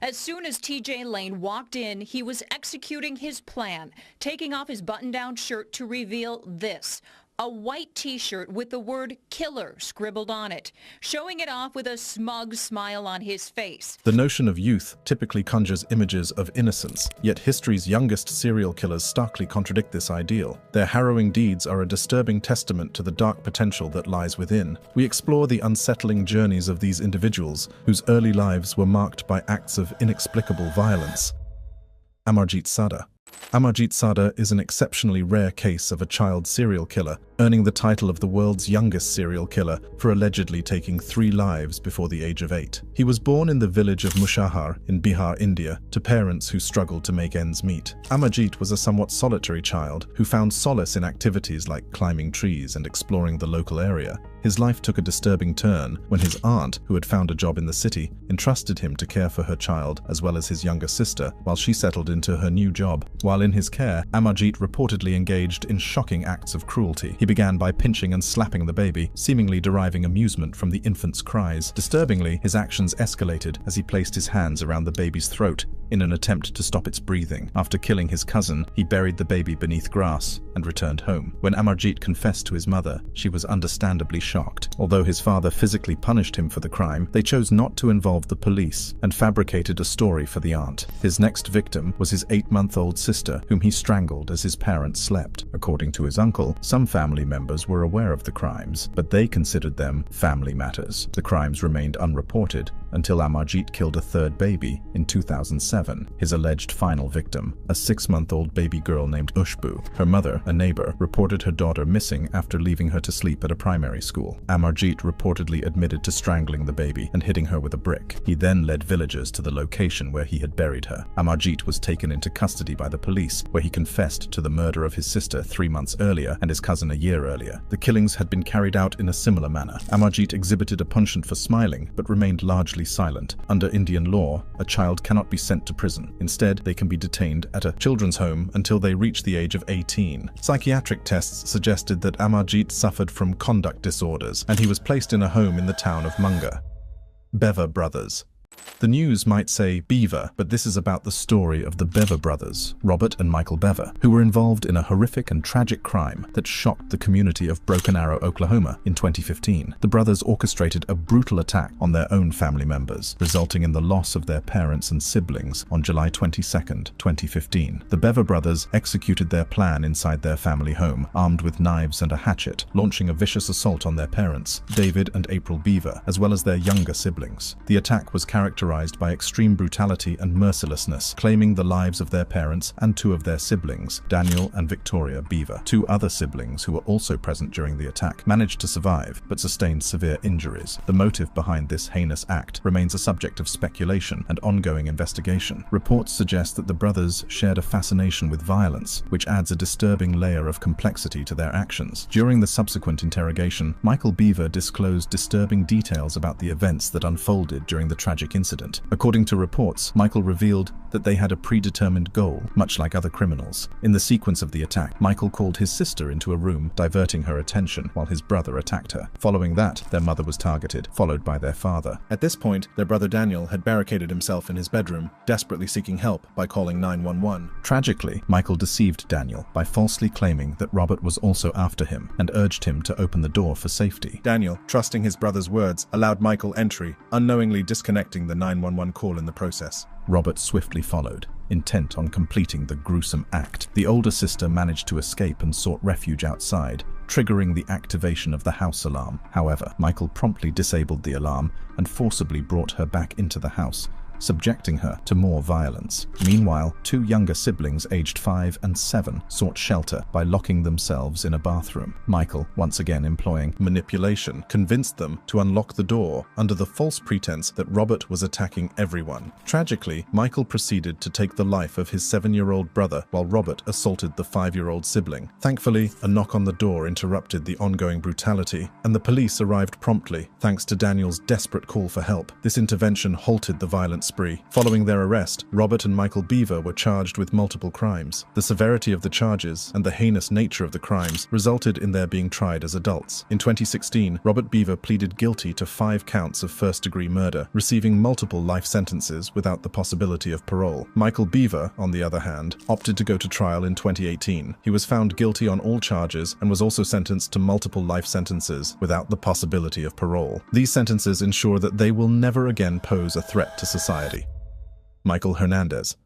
As soon as TJ Lane walked in, he was executing his plan, taking off his button-down shirt to reveal this. A white T-shirt with the word killer scribbled on it, showing it off with a smug smile on his face. The notion of youth typically conjures images of innocence, yet history's youngest serial killers starkly contradict this ideal. Their harrowing deeds are a disturbing testament to the dark potential that lies within. We explore the unsettling journeys of these individuals, whose early lives were marked by acts of inexplicable violence. Amarjit Sada. Amarjit Sada is an exceptionally rare case of a child serial killer, earning the title of the world's youngest serial killer for allegedly taking 3 lives before the age of 8. He was born in the village of Mushahar in Bihar, India, to parents who struggled to make ends meet. Amarjit was a somewhat solitary child who found solace in activities like climbing trees and exploring the local area. His life took a disturbing turn when his aunt, who had found a job in the city, entrusted him to care for her child as well as his younger sister while she settled into her new job. While in his care, Amarjit reportedly engaged in shocking acts of cruelty. He began by pinching and slapping the baby, seemingly deriving amusement from the infant's cries. Disturbingly, his actions escalated as he placed his hands around the baby's throat in an attempt to stop its breathing. After killing his cousin, he buried the baby beneath grass and returned home. When Amarjit confessed to his mother, she was understandably shocked. Although his father physically punished him for the crime, they chose not to involve the police and fabricated a story for the aunt. His next victim was his 8-month-old sister, whom he strangled as his parents slept. According to his uncle, some family members were aware of the crimes, but they considered them family matters. The crimes remained unreported until Amarjit killed a 3rd baby in 2007, his alleged final victim, a 6-month-old baby girl named Ushbu. Her mother, a neighbor, reported her daughter missing after leaving her to sleep at a primary school. Amarjit reportedly admitted to strangling the baby and hitting her with a brick. He then led villagers to the location where he had buried her. Amarjit was taken into custody by the police, where he confessed to the murder of his sister 3 months earlier and his cousin a year earlier. The killings had been carried out in a similar manner. Amarjit exhibited a penchant for smiling, but remained largely silent. Under Indian law, a child cannot be sent to prison. Instead, they can be detained at a children's home until they reach the age of 18. Psychiatric tests suggested that Amarjit suffered from conduct disorders, and he was placed in a home in the town of Munga. Bever brothers. The news might say Beaver, but this is about the story of the Bever brothers, Robert and Michael Bever, who were involved in a horrific and tragic crime that shocked the community of Broken Arrow, Oklahoma in 2015. The brothers orchestrated a brutal attack on their own family members, resulting in the loss of their parents and siblings on July 22, 2015. The Bever brothers executed their plan inside their family home, armed with knives and a hatchet, launching a vicious assault on their parents, David and April Beaver, as well as their younger siblings. The attack was characterized by extreme brutality and mercilessness, claiming the lives of their parents and 2 of their siblings, Daniel and Victoria Beaver. 2 other siblings who were also present during the attack managed to survive, but sustained severe injuries. The motive behind this heinous act remains a subject of speculation and ongoing investigation. Reports suggest that the brothers shared a fascination with violence, which adds a disturbing layer of complexity to their actions. During the subsequent interrogation, Michael Beaver disclosed disturbing details about the events that unfolded during the tragic incident. According to reports, Michael revealed that they had a predetermined goal, much like other criminals. In the sequence of the attack, Michael called his sister into a room, diverting her attention while his brother attacked her. Following that, their mother was targeted, followed by their father. At this point, their brother Daniel had barricaded himself in his bedroom, desperately seeking help by calling 911. Tragically, Michael deceived Daniel by falsely claiming that Robert was also after him and urged him to open the door for safety. Daniel, trusting his brother's words, allowed Michael entry, unknowingly disconnecting the 911 call in the process. Robert swiftly followed, intent on completing the gruesome act. The older sister managed to escape and sought refuge outside, triggering the activation of the house alarm. However, Michael promptly disabled the alarm and forcibly brought her back into the house, subjecting her to more violence. Meanwhile, 2 younger siblings aged 5 and 7 sought shelter by locking themselves in a bathroom. Michael, once again employing manipulation, convinced them to unlock the door under the false pretense that Robert was attacking everyone. Tragically, Michael proceeded to take the life of his 7-year-old brother while Robert assaulted the 5-year-old sibling. Thankfully, a knock on the door interrupted the ongoing brutality, and the police arrived promptly, thanks to Daniel's desperate call for help. This intervention halted the violent spree. Following their arrest, Robert and Michael Beaver were charged with multiple crimes. The severity of the charges and the heinous nature of the crimes resulted in their being tried as adults. In 2016, Robert Beaver pleaded guilty to 5 counts of first-degree murder, receiving multiple life sentences without the possibility of parole. Michael Beaver, on the other hand, opted to go to trial in 2018. He was found guilty on all charges and was also sentenced to multiple life sentences without the possibility of parole. These sentences ensure that they will never again pose a threat to society. Michael Hernandez.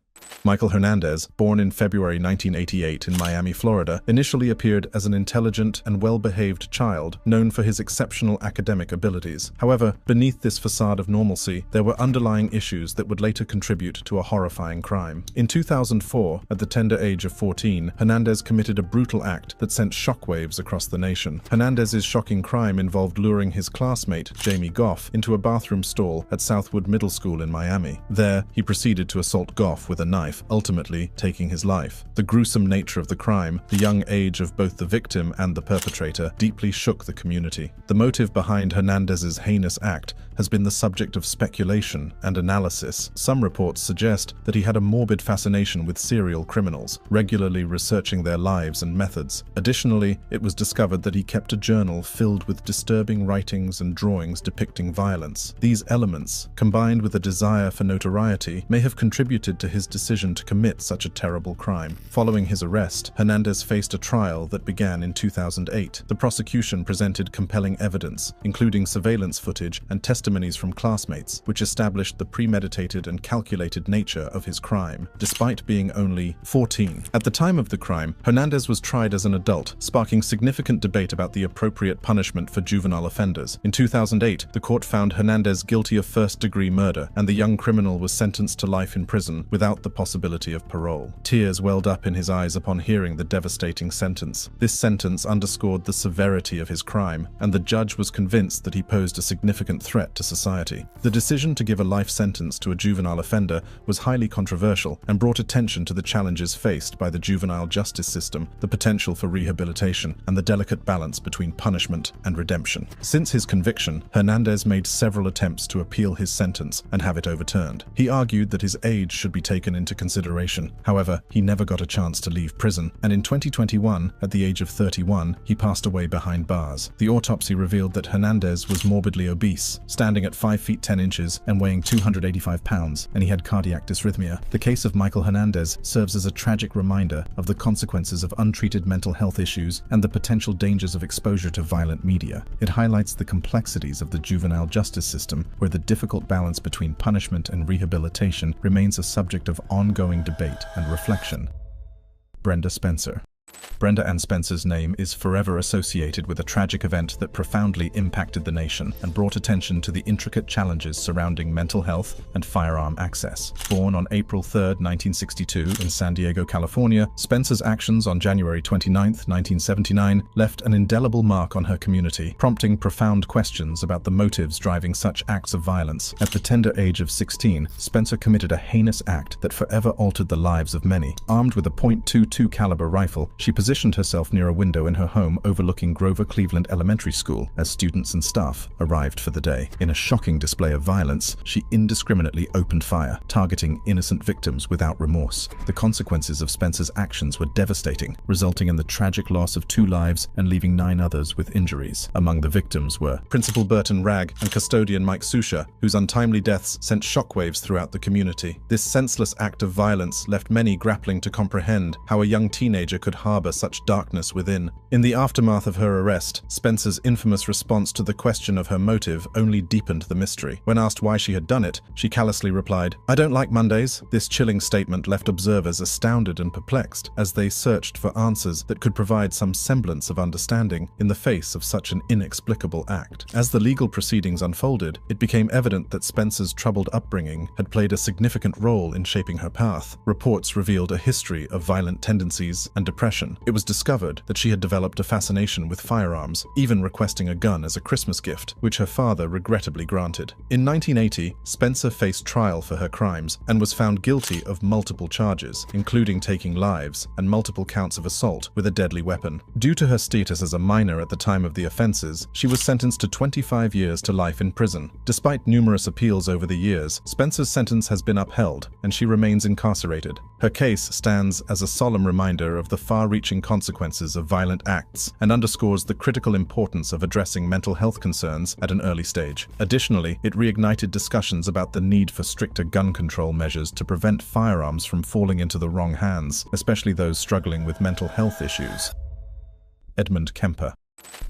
Michael Hernandez, born in February 1988 in Miami, Florida, initially appeared as an intelligent and well-behaved child, known for his exceptional academic abilities. However, beneath this facade of normalcy, there were underlying issues that would later contribute to a horrifying crime. In 2004, at the tender age of 14, Hernandez committed a brutal act that sent shockwaves across the nation. Hernandez's shocking crime involved luring his classmate, Jamie Goff, into a bathroom stall at Southwood Middle School in Miami. There, he proceeded to assault Goff with a knife, ultimately taking his life. The gruesome nature of the crime, the young age of both the victim and the perpetrator, deeply shook the community. The motive behind Hernandez's heinous act has been the subject of speculation and analysis. Some reports suggest that he had a morbid fascination with serial criminals, regularly researching their lives and methods. Additionally, it was discovered that he kept a journal filled with disturbing writings and drawings depicting violence. These elements, combined with a desire for notoriety, may have contributed to his decision to commit such a terrible crime. Following his arrest, Hernandez faced a trial that began in 2008. The prosecution presented compelling evidence, including surveillance footage and testimonies from classmates, which established the premeditated and calculated nature of his crime, despite being only 14. At the time of the crime, Hernandez was tried as an adult, sparking significant debate about the appropriate punishment for juvenile offenders. In 2008, the court found Hernandez guilty of first-degree murder, and the young criminal was sentenced to life in prison without the possibility of parole. Tears welled up in his eyes upon hearing the devastating sentence. This sentence underscored the severity of his crime, and the judge was convinced that he posed a significant threat to society. The decision to give a life sentence to a juvenile offender was highly controversial and brought attention to the challenges faced by the juvenile justice system, the potential for rehabilitation, and the delicate balance between punishment and redemption. Since his conviction, Hernandez made several attempts to appeal his sentence and have it overturned. He argued that his age should be taken into consideration. However, he never got a chance to leave prison, and in 2021, at the age of 31, he passed away behind bars. The autopsy revealed that Hernandez was morbidly obese, standing at 5 feet 10 inches and weighing 285 pounds, and he had cardiac dysrhythmia. The case of Michael Hernandez serves as a tragic reminder of the consequences of untreated mental health issues and the potential dangers of exposure to violent media. It highlights the complexities of the juvenile justice system, where the difficult balance between punishment and rehabilitation remains a subject of ongoing debate and reflection. Brenda Spencer. Brenda Ann Spencer's name is forever associated with a tragic event that profoundly impacted the nation and brought attention to the intricate challenges surrounding mental health and firearm access. Born on April 3, 1962 in San Diego, California, Spencer's actions on January 29, 1979 left an indelible mark on her community, prompting profound questions about the motives driving such acts of violence. At the tender age of 16, Spencer committed a heinous act that forever altered the lives of many. Armed with a .22 caliber rifle, she positioned herself near a window in her home overlooking Grover Cleveland Elementary School as students and staff arrived for the day. In a shocking display of violence, she indiscriminately opened fire, targeting innocent victims without remorse. The consequences of Spencer's actions were devastating, resulting in the tragic loss of 2 lives and leaving 9 others with injuries. Among the victims were Principal Burton Ragg and custodian Mike Susha, whose untimely deaths sent shockwaves throughout the community. This senseless act of violence left many grappling to comprehend how a young teenager could harbor such darkness within. In the aftermath of her arrest, Spencer's infamous response to the question of her motive only deepened the mystery. When asked why she had done it, she callously replied, "I don't like Mondays." This chilling statement left observers astounded and perplexed as they searched for answers that could provide some semblance of understanding in the face of such an inexplicable act. As the legal proceedings unfolded, it became evident that Spencer's troubled upbringing had played a significant role in shaping her path. Reports revealed a history of violent tendencies and depression, education. It was discovered that she had developed a fascination with firearms, even requesting a gun as a Christmas gift, which her father regrettably granted. In 1980, Spencer faced trial for her crimes and was found guilty of multiple charges, including taking lives and multiple counts of assault with a deadly weapon. Due to her status as a minor at the time of the offenses, she was sentenced to 25 years to life in prison. Despite numerous appeals over the years, Spencer's sentence has been upheld, and she remains incarcerated. Her case stands as a solemn reminder of the far-reaching consequences of violent acts and underscores the critical importance of addressing mental health concerns at an early stage. Additionally, it reignited discussions about the need for stricter gun control measures to prevent firearms from falling into the wrong hands, especially those struggling with mental health issues. Edmund Kemper.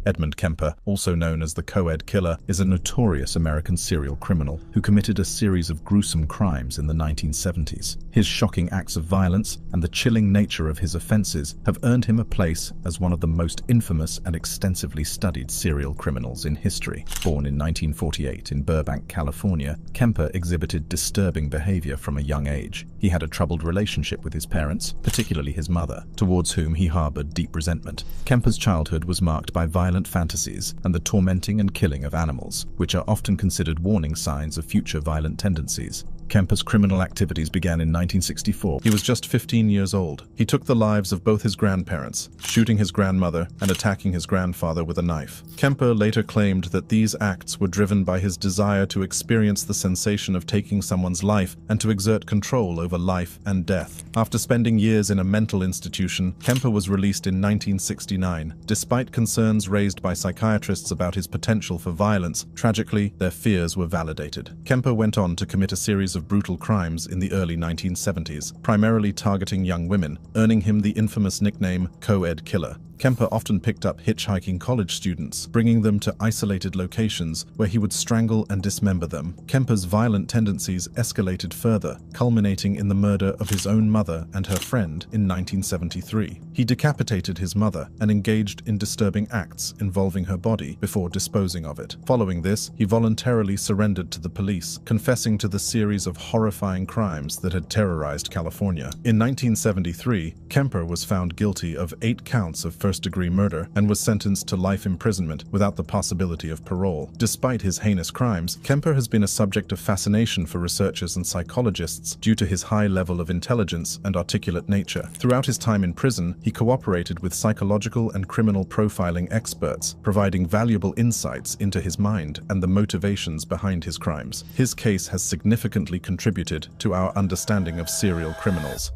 Edmund Kemper, also known as the Co-Ed Killer, is a notorious American serial criminal who committed a series of gruesome crimes in the 1970s. His shocking acts of violence and the chilling nature of his offenses have earned him a place as one of the most infamous and extensively studied serial criminals in history. Born in 1948 in Burbank, California, Kemper exhibited disturbing behavior from a young age. He had a troubled relationship with his parents, particularly his mother, towards whom he harbored deep resentment. Kemper's childhood was marked by violent fantasies and the tormenting and killing of animals, which are often considered warning signs of future violent tendencies. Kemper's criminal activities began in 1964. He was just 15 years old. He took the lives of both his grandparents, shooting his grandmother and attacking his grandfather with a knife. Kemper later claimed that these acts were driven by his desire to experience the sensation of taking someone's life and to exert control over life and death. After spending years in a mental institution, Kemper was released in 1969. Despite concerns raised by psychiatrists about his potential for violence, tragically, their fears were validated. Kemper went on to commit a series of brutal crimes in the early 1970s, primarily targeting young women, earning him the infamous nickname Co-Ed Killer. Kemper often picked up hitchhiking college students, bringing them to isolated locations where he would strangle and dismember them. Kemper's violent tendencies escalated further, culminating in the murder of his own mother and her friend in 1973. He decapitated his mother and engaged in disturbing acts involving her body before disposing of it. Following this, he voluntarily surrendered to the police, confessing to the series of horrifying crimes that had terrorized California. In 1973, Kemper was found guilty of 8 counts of first-degree murder and was sentenced to life imprisonment without the possibility of parole. Despite his heinous crimes, Kemper has been a subject of fascination for researchers and psychologists due to his high level of intelligence and articulate nature. Throughout his time in prison, he cooperated with psychological and criminal profiling experts, providing valuable insights into his mind and the motivations behind his crimes. His case has significantly contributed to our understanding of serial criminals.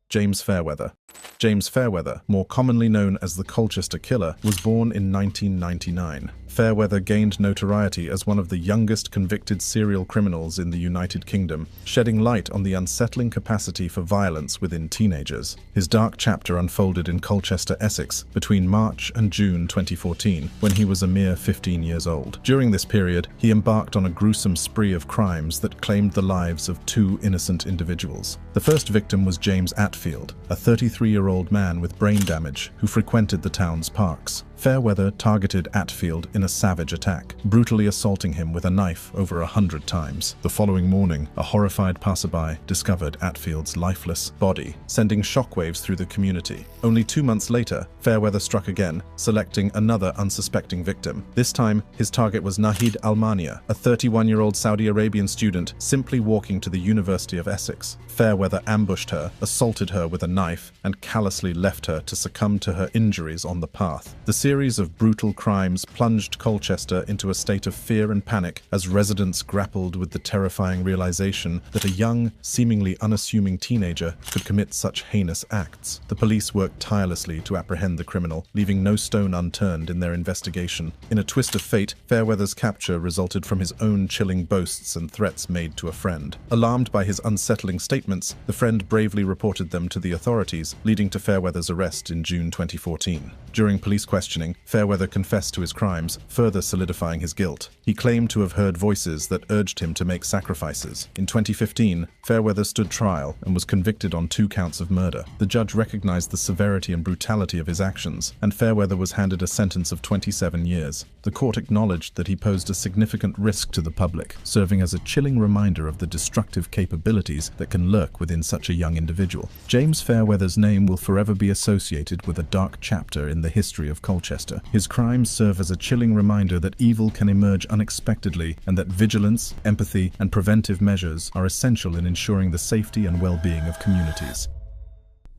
James Fairweather. James Fairweather, more commonly known as the Colchester Killer, was born in 1999. Fairweather gained notoriety as one of the youngest convicted serial criminals in the United Kingdom, shedding light on the unsettling capacity for violence within teenagers. His dark chapter unfolded in Colchester, Essex, between March and June 2014, when he was a mere 15 years old. During this period, he embarked on a gruesome spree of crimes that claimed the lives of 2 innocent individuals. The first victim was James Atfield, a 33-year-old man with brain damage who frequented the town's parks. Fairweather targeted Atfield in a savage attack, brutally assaulting him with a knife over 100 times. The following morning, a horrified passerby discovered Atfield's lifeless body, sending shockwaves through the community. Only 2 months later, Fairweather struck again, selecting another unsuspecting victim. This time, his target was Nahid Almania, a 31-year-old Saudi Arabian student simply walking to the University of Essex. Fairweather ambushed her, assaulted her with a knife, and callously left her to succumb to her injuries on the path. The series of brutal crimes plunged Colchester into a state of fear and panic as residents grappled with the terrifying realization that a young, seemingly unassuming teenager could commit such heinous acts. The police worked tirelessly to apprehend the criminal, leaving no stone unturned in their investigation. In a twist of fate, Fairweather's capture resulted from his own chilling boasts and threats made to a friend. Alarmed by his unsettling statements, the friend bravely reported them to the authorities, leading to Fairweather's arrest in June 2014. During police questioning, questioning, Fairweather confessed to his crimes, further solidifying his guilt. He claimed to have heard voices that urged him to make sacrifices. In 2015, Fairweather stood trial and was convicted on 2 counts of murder. The judge recognized the severity and brutality of his actions, and Fairweather was handed a sentence of 27 years. The court acknowledged that he posed a significant risk to the public, serving as a chilling reminder of the destructive capabilities that can lurk within such a young individual. James Fairweather's name will forever be associated with a dark chapter in the history of Colchester. His crimes serve as a chilling reminder that evil can emerge unexpectedly and that vigilance, empathy, and preventive measures are essential in ensuring the safety and well-being of communities.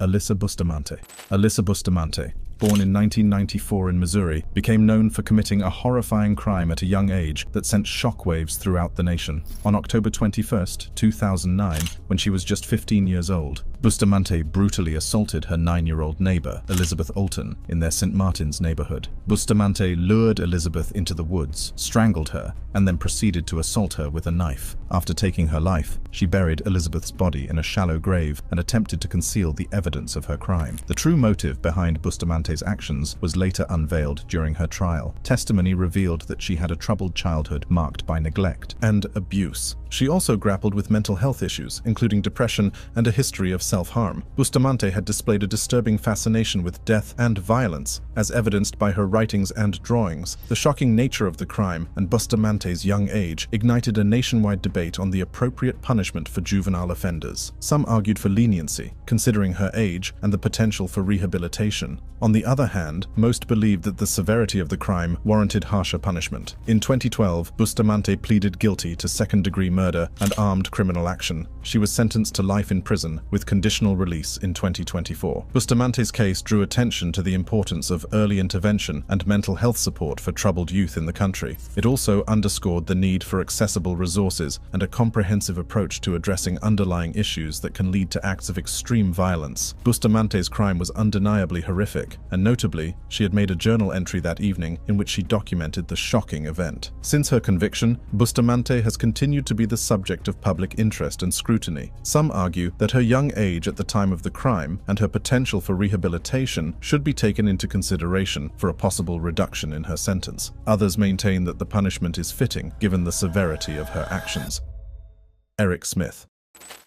Alyssa Bustamante. Alyssa Bustamante, born in 1994 in Missouri, became known for committing a horrifying crime at a young age that sent shockwaves throughout the nation. On October 21, 2009, when she was just 15 years old, Bustamante brutally assaulted her 9-year-old neighbor, Elizabeth Alton, in their St. Martin's neighborhood. Bustamante lured Elizabeth into the woods, strangled her, and then proceeded to assault her with a knife. After taking her life, she buried Elizabeth's body in a shallow grave and attempted to conceal the evidence of her crime. The true motive behind Bustamante's actions was later unveiled during her trial. Testimony revealed that she had a troubled childhood marked by neglect and abuse. She also grappled with mental health issues, including depression and a history of self-harm. Bustamante had displayed a disturbing fascination with death and violence, as evidenced by her writings and drawings. The shocking nature of the crime and Bustamante's young age ignited a nationwide debate on the appropriate punishment for juvenile offenders. Some argued for leniency, considering her age and the potential for rehabilitation. On the other hand, most believed that the severity of the crime warranted harsher punishment. In 2012, Bustamante pleaded guilty to second-degree murder and armed criminal action. She was sentenced to life in prison with conditional release in 2024. Bustamante's case drew attention to the importance of early intervention and mental health support for troubled youth in the country. It also underscored the need for accessible resources and a comprehensive approach to addressing underlying issues that can lead to acts of extreme violence. Bustamante's crime was undeniably horrific, and notably, she had made a journal entry that evening in which she documented the shocking event. Since her conviction, Bustamante has continued to be the subject of public interest and scrutiny. Some argue that her young age at the time of the crime and her potential for rehabilitation should be taken into consideration for a possible reduction in her sentence. Others maintain that the punishment is fitting given the severity of her actions. Eric Smith.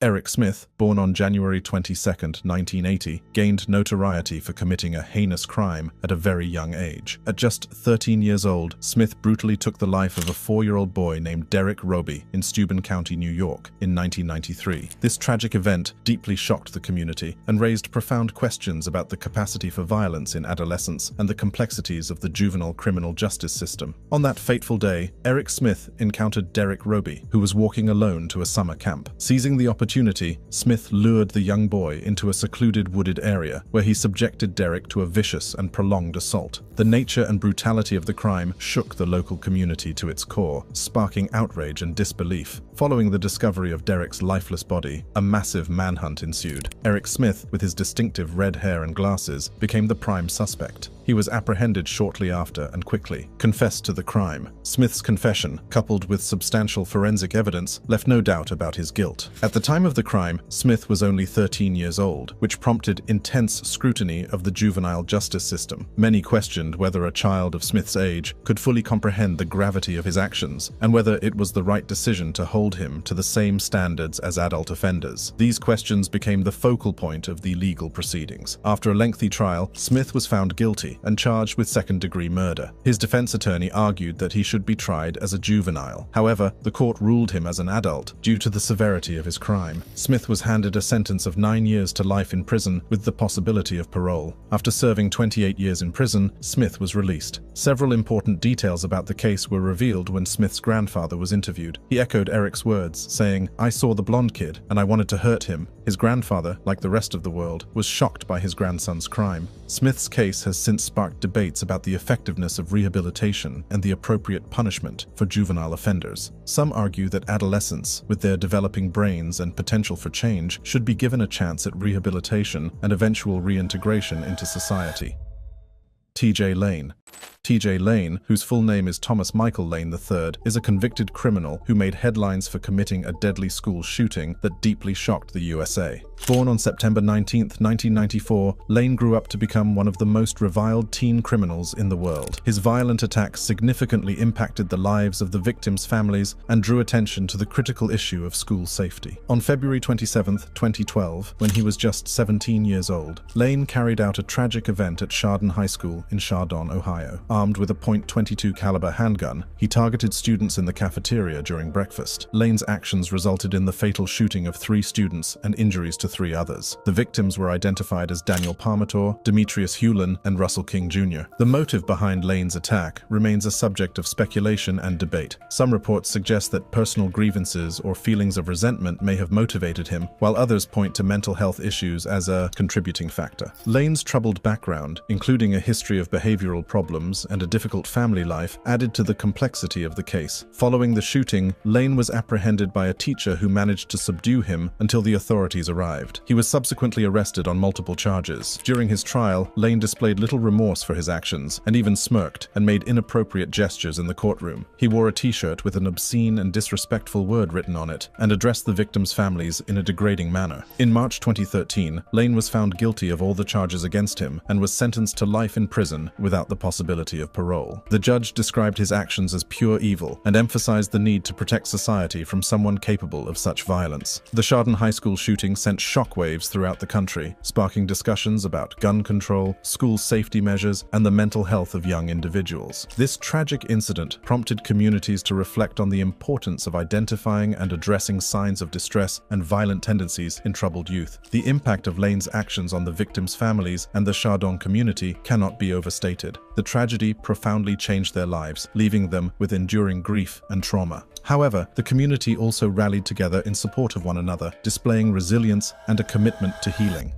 Eric Smith, born on January 22, 1980, gained notoriety for committing a heinous crime at a very young age. At just 13 years old, Smith brutally took the life of a 4-year-old boy named Derek Roby in Steuben County, New York, in 1993. This tragic event deeply shocked the community and raised profound questions about the capacity for violence in adolescence and the complexities of the juvenile criminal justice system. On that fateful day, Eric Smith encountered Derek Roby, who was walking alone to a summer camp. Seizing the opportunity, Smith lured the young boy into a secluded wooded area where he subjected Derek to a vicious and prolonged assault. The nature and brutality of the crime shook the local community to its core, sparking outrage and disbelief. Following the discovery of Derek's lifeless body, a massive manhunt ensued. Eric Smith, with his distinctive red hair and glasses, became the prime suspect. He was apprehended shortly after and quickly confessed to the crime. Smith's confession, coupled with substantial forensic evidence, left no doubt about his guilt. At the time of the crime, Smith was only 13 years old, which prompted intense scrutiny of the juvenile justice system. Many questioned whether a child of Smith's age could fully comprehend the gravity of his actions and whether it was the right decision to hold him to the same standards as adult offenders. These questions became the focal point of the legal proceedings. After a lengthy trial, Smith was found guilty and charged with second-degree murder. His defense attorney argued that he should be tried as a juvenile. However, the court ruled him as an adult due to the severity of his crime. Smith was handed a sentence of 9 years to life in prison with the possibility of parole. After serving 28 years in prison, Smith was released. Several important details about the case were revealed when Smith's grandfather was interviewed. He echoed Eric's words, saying, "I saw the blonde kid, and I wanted to hurt him." His grandfather, like the rest of the world, was shocked by his grandson's crime. Smith's case has since sparked debates about the effectiveness of rehabilitation and the appropriate punishment for juvenile offenders. Some argue that adolescents, with their developing brains and potential for change, should be given a chance at rehabilitation and eventual reintegration into society. T.J. Lane. TJ Lane, whose full name is Thomas Michael Lane III, is a convicted criminal who made headlines for committing a deadly school shooting that deeply shocked the USA. Born on September 19, 1994, Lane grew up to become one of the most reviled teen criminals in the world. His violent attacks significantly impacted the lives of the victims' families and drew attention to the critical issue of school safety. On February 27, 2012, when he was just 17 years old, Lane carried out a tragic event at Chardon High School in Chardon, Ohio. Armed with a .22 caliber handgun, he targeted students in the cafeteria during breakfast. Lane's actions resulted in the fatal shooting of 3 students and injuries to 3 others. The victims were identified as Daniel Parmator, Demetrius Hewlin, and Russell King Jr. The motive behind Lane's attack remains a subject of speculation and debate. Some reports suggest that personal grievances or feelings of resentment may have motivated him, while others point to mental health issues as a contributing factor. Lane's troubled background, including a history of behavioral problems and a difficult family life, added to the complexity of the case. Following the shooting, Lane was apprehended by a teacher who managed to subdue him until the authorities arrived. He was subsequently arrested on multiple charges. During his trial, Lane displayed little remorse for his actions and even smirked and made inappropriate gestures in the courtroom. He wore a t-shirt with an obscene and disrespectful word written on it and addressed the victims' families in a degrading manner. In March 2013, Lane was found guilty of all the charges against him and was sentenced to life in prison without the possibility of parole. The judge described his actions as pure evil and emphasized the need to protect society from someone capable of such violence. The Chardon High School shooting sent shockwaves throughout the country, sparking discussions about gun control, school safety measures, and the mental health of young individuals. This tragic incident prompted communities to reflect on the importance of identifying and addressing signs of distress and violent tendencies in troubled youth. The impact of Lane's actions on the victims' families and the Chardon community cannot be overstated. The tragedy profoundly changed their lives, leaving them with enduring grief and trauma. However, the community also rallied together in support of one another, displaying resilience and a commitment to healing.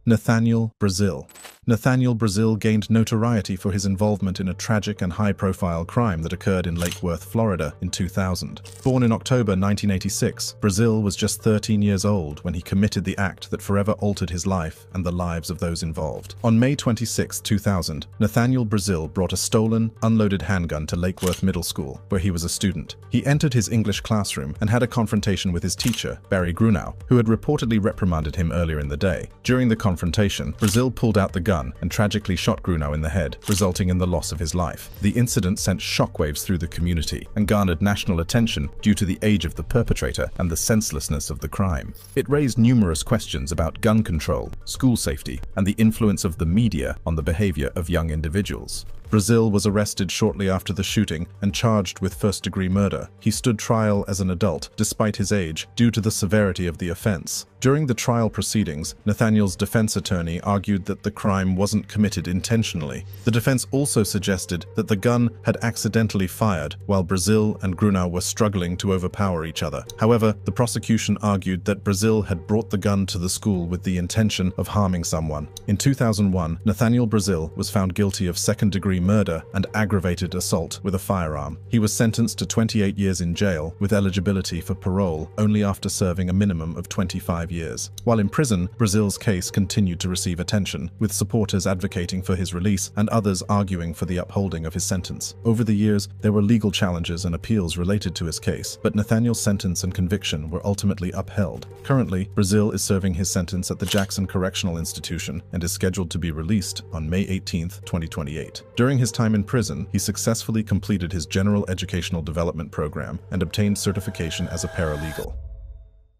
Nathaniel Brazil. Nathaniel Brazil gained notoriety for his involvement in a tragic and high-profile crime that occurred in Lake Worth, Florida in 2000. Born in October 1986, Brazil was just 13 years old when he committed the act that forever altered his life and the lives of those involved. On May 26, 2000, Nathaniel Brazil brought a stolen, unloaded handgun to Lake Worth Middle School, where he was a student. He entered his English classroom and had a confrontation with his teacher, Barry Grunau, who had reportedly reprimanded him earlier in the day. During the confrontation, Brazil pulled out the gun and tragically shot Grunau in the head, resulting in the loss of his life. The incident sent shockwaves through the community and garnered national attention due to the age of the perpetrator and the senselessness of the crime. It raised numerous questions about gun control, school safety, and the influence of the media on the behavior of young individuals. Brazil was arrested shortly after the shooting and charged with first-degree murder. He stood trial as an adult, despite his age, due to the severity of the offense. During the trial proceedings, Nathaniel's defense attorney argued that the crime wasn't committed intentionally. The defense also suggested that the gun had accidentally fired while Brazil and Grunau were struggling to overpower each other. However, the prosecution argued that Brazil had brought the gun to the school with the intention of harming someone. In 2001, Nathaniel Brazil was found guilty of second-degree murder and aggravated assault with a firearm. He was sentenced to 28 years in jail with eligibility for parole only after serving a minimum of 25 years. While in prison, Brazil's case continued to receive attention, with supporters advocating for his release and others arguing for the upholding of his sentence. Over the years, there were legal challenges and appeals related to his case, but Nathaniel's sentence and conviction were ultimately upheld. Currently, Brazil is serving his sentence at the Jackson Correctional Institution and is scheduled to be released on May 18, 2028. During his time in prison, he successfully completed his General Educational Development Program and obtained certification as a paralegal.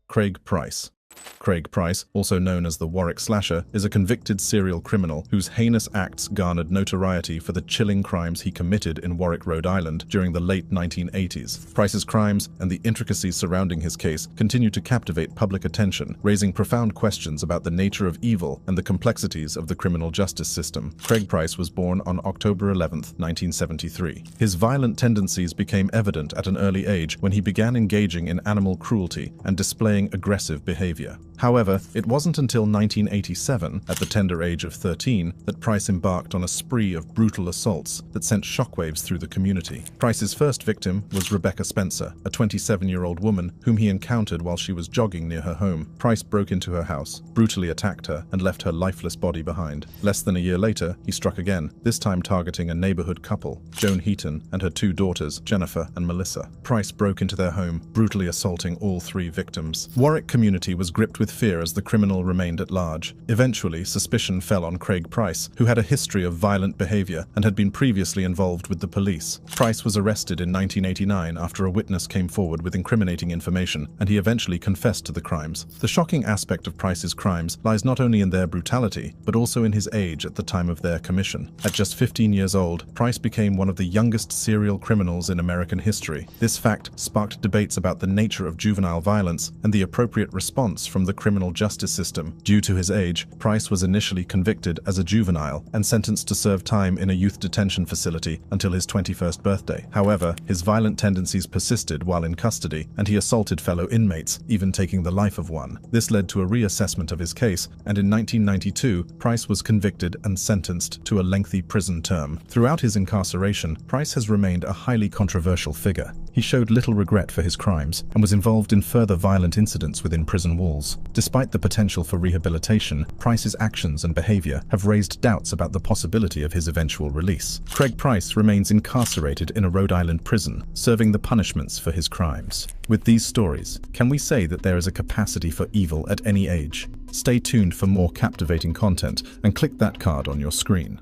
Craig Price. Craig Price, also known as the Warwick Slasher, is a convicted serial criminal whose heinous acts garnered notoriety for the chilling crimes he committed in Warwick, Rhode Island during the late 1980s. Price's crimes and the intricacies surrounding his case continue to captivate public attention, raising profound questions about the nature of evil and the complexities of the criminal justice system. Craig Price was born on October 11, 1973. His violent tendencies became evident at an early age when he began engaging in animal cruelty and displaying aggressive behavior. However, it wasn't until 1987, at the tender age of 13, that Price embarked on a spree of brutal assaults that sent shockwaves through the community. Price's first victim was Rebecca Spencer, a 27-year-old woman whom he encountered while she was jogging near her home. Price broke into her house, brutally attacked her, and left her lifeless body behind. Less than a year later, he struck again, this time targeting a neighborhood couple, Joan Heaton, and her two daughters, Jennifer and Melissa. Price broke into their home, brutally assaulting all three victims. Warwick community was gripped with fear as the criminal remained at large. Eventually, suspicion fell on Craig Price, who had a history of violent behavior and had been previously involved with the police. Price was arrested in 1989 after a witness came forward with incriminating information, and he eventually confessed to the crimes. The shocking aspect of Price's crimes lies not only in their brutality, but also in his age at the time of their commission. At just 15 years old, Price became one of the youngest serial criminals in American history. This fact sparked debates about the nature of juvenile violence and the appropriate response from the criminal justice system. Due to his age, Price was initially convicted as a juvenile and sentenced to serve time in a youth detention facility until his 21st birthday. However, his violent tendencies persisted while in custody, and he assaulted fellow inmates, even taking the life of one. This led to a reassessment of his case, and in 1992, Price was convicted and sentenced to a lengthy prison term. Throughout his incarceration, Price has remained a highly controversial figure. He showed little regret for his crimes and was involved in further violent incidents within prison walls. Despite the potential for rehabilitation, Price's actions and behavior have raised doubts about the possibility of his eventual release. Craig Price remains incarcerated in a Rhode Island prison, serving the punishments for his crimes. With these stories, can we say that there is a capacity for evil at any age? Stay tuned for more captivating content and click that card on your screen.